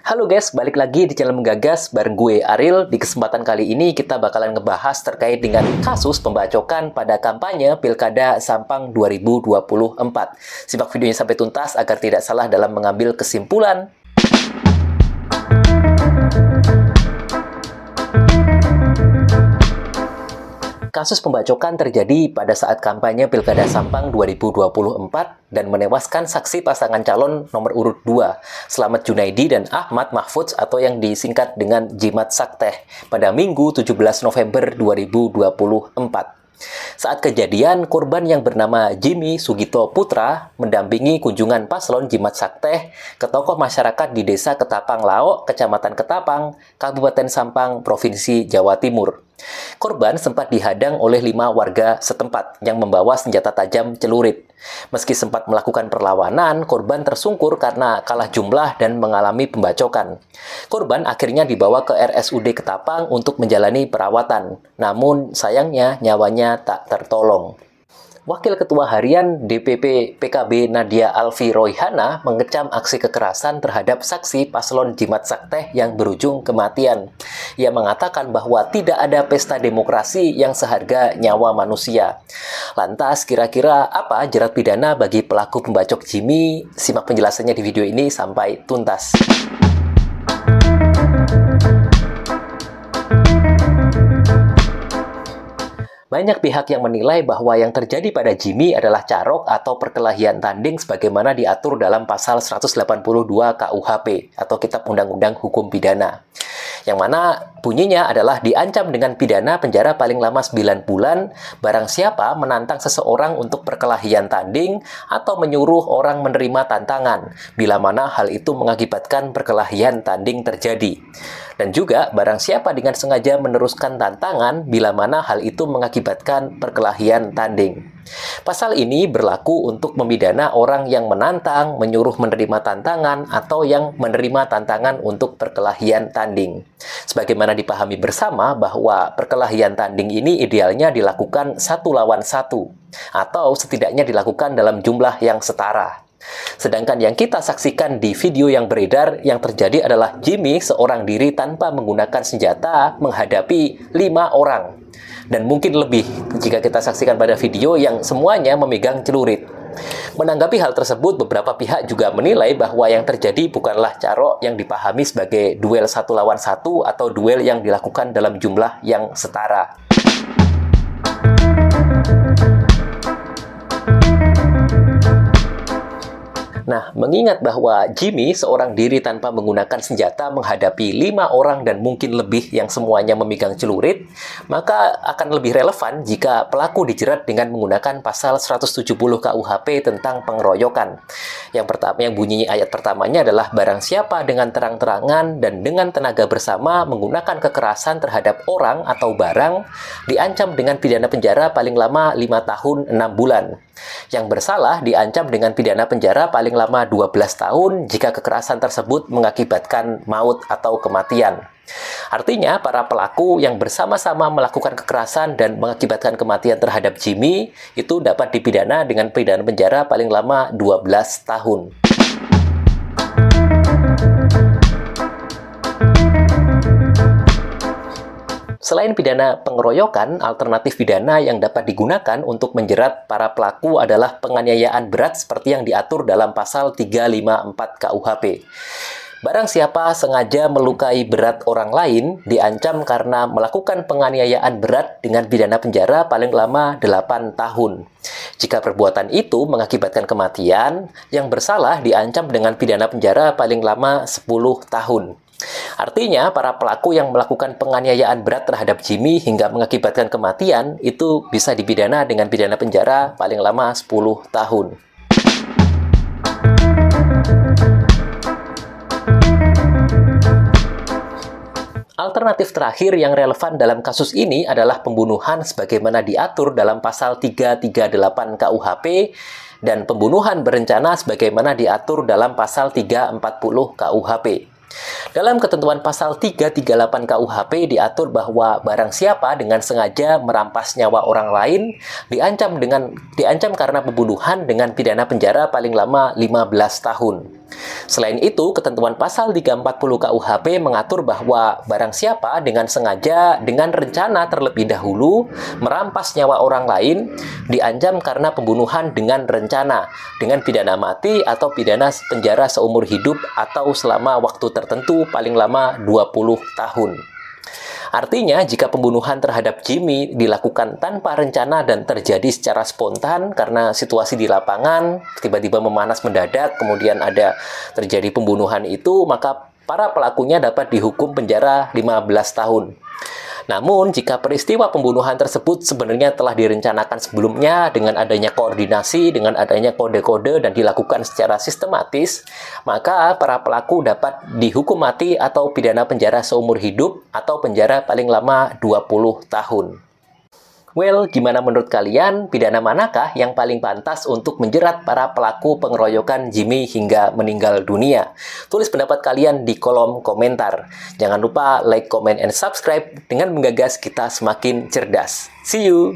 Halo guys, balik lagi di channel Menggagas bareng gue Ariel. Di kesempatan kali ini kita bakalan ngebahas terkait dengan kasus pembacokan pada kampanye Pilkada Sampang 2024. Simak videonya sampai tuntas agar tidak salah dalam mengambil kesimpulan. Kasus pembacokan terjadi pada saat kampanye Pilkada Sampang 2024 dan menewaskan saksi pasangan calon nomor urut 2, Slamet Junaidi dan Ahmad Mahfudz atau yang disingkat dengan Jimat Sakteh pada Minggu 17 November 2024. Saat kejadian, korban yang bernama Jimmy Sugito Putra mendampingi kunjungan paslon Jimat Sakteh ke tokoh masyarakat di Desa Ketapang Laok, Kecamatan Ketapang, Kabupaten Sampang, Provinsi Jawa Timur. Korban sempat dihadang oleh 5 warga setempat yang membawa senjata tajam celurit. Meski sempat melakukan perlawanan, korban tersungkur karena kalah jumlah dan mengalami pembacokan. Korban akhirnya dibawa ke RSUD Ketapang untuk menjalani perawatan. Namun sayangnya nyawanya tak tertolong. Wakil Ketua Harian DPP PKB Nadia Alfi Royhana mengecam aksi kekerasan terhadap saksi paslon Jimat Sakteh yang berujung kematian. Ia mengatakan bahwa tidak ada pesta demokrasi yang seharga nyawa manusia. Lantas, kira-kira apa jerat pidana bagi pelaku pembacok Jimmy? Simak penjelasannya di video ini sampai tuntas. Banyak pihak yang menilai bahwa yang terjadi pada Jimmy adalah carok atau perkelahian tanding sebagaimana diatur dalam pasal 182 KUHP atau Kitab Undang-Undang Hukum Pidana. Yang mana bunyinya adalah diancam dengan pidana penjara paling lama 9 bulan barang siapa menantang seseorang untuk perkelahian tanding atau menyuruh orang menerima tantangan bila mana hal itu mengakibatkan perkelahian tanding terjadi. Dan juga barang siapa dengan sengaja meneruskan tantangan bila mana hal itu mengakibatkan perkelahian tanding. Pasal ini berlaku untuk memidana orang yang menantang, menyuruh menerima tantangan, atau yang menerima tantangan untuk perkelahian tanding. Sebagaimana dipahami bersama bahwa perkelahian tanding ini idealnya dilakukan 1 lawan 1, atau setidaknya dilakukan dalam jumlah yang setara. Sedangkan yang kita saksikan di video yang beredar yang terjadi adalah Jimmy seorang diri tanpa menggunakan senjata menghadapi 5 orang. Dan mungkin lebih jika kita saksikan pada video yang semuanya memegang celurit. Menanggapi hal tersebut, beberapa pihak juga menilai bahwa yang terjadi bukanlah carok yang dipahami sebagai duel 1 lawan 1 atau duel yang dilakukan dalam jumlah yang setara. Nah, mengingat bahwa Jimmy seorang diri tanpa menggunakan senjata menghadapi 5 orang dan mungkin lebih yang semuanya memegang celurit, maka akan lebih relevan jika pelaku dijerat dengan menggunakan pasal 170 KUHP tentang pengeroyokan. Yang pertama, yang bunyi ayat pertamanya adalah barang siapa dengan terang-terangan dan dengan tenaga bersama menggunakan kekerasan terhadap orang atau barang diancam dengan pidana penjara paling lama 5 tahun 6 bulan. Yang bersalah diancam dengan pidana penjara paling lama 12 tahun jika kekerasan tersebut mengakibatkan maut atau kematian. Artinya, para pelaku yang bersama-sama melakukan kekerasan dan mengakibatkan kematian terhadap Jimmy itu dapat dipidana dengan pidana penjara paling lama 12 tahun. Selain pidana pengeroyokan, alternatif pidana yang dapat digunakan untuk menjerat para pelaku adalah penganiayaan berat seperti yang diatur dalam pasal 354 KUHP. Barang siapa sengaja melukai berat orang lain diancam karena melakukan penganiayaan berat dengan pidana penjara paling lama 8 tahun. Jika perbuatan itu mengakibatkan kematian, yang bersalah diancam dengan pidana penjara paling lama 10 tahun. Artinya, para pelaku yang melakukan penganiayaan berat terhadap Jimmy hingga mengakibatkan kematian itu bisa dipidana dengan pidana penjara paling lama 10 tahun. Alternatif terakhir yang relevan dalam kasus ini adalah pembunuhan sebagaimana diatur dalam pasal 338 KUHP dan pembunuhan berencana sebagaimana diatur dalam pasal 340 KUHP. Dalam ketentuan pasal 338 KUHP diatur bahwa barang siapa dengan sengaja merampas nyawa orang lain diancam karena pembunuhan dengan pidana penjara paling lama 15 tahun. Selain itu, ketentuan pasal 340 KUHP mengatur bahwa barang siapa dengan sengaja, dengan rencana terlebih dahulu, merampas nyawa orang lain, diancam karena pembunuhan dengan rencana, dengan pidana mati atau pidana penjara seumur hidup atau selama waktu tertentu paling lama 20 tahun. Artinya, jika pembunuhan terhadap Jimmy dilakukan tanpa rencana dan terjadi secara spontan karena situasi di lapangan, tiba-tiba memanas mendadak, kemudian ada terjadi pembunuhan itu, maka para pelakunya dapat dihukum penjara 15 tahun. Namun, jika peristiwa pembunuhan tersebut sebenarnya telah direncanakan sebelumnya dengan adanya koordinasi, dengan adanya kode-kode dan dilakukan secara sistematis, maka para pelaku dapat dihukum mati atau pidana penjara seumur hidup atau penjara paling lama 20 tahun. Well, gimana menurut kalian? Pidana manakah yang paling pantas untuk menjerat para pelaku pengeroyokan Jimmy hingga meninggal dunia? Tulis pendapat kalian di kolom komentar. Jangan lupa like, comment, and subscribe dengan menggagas kita semakin cerdas. See you!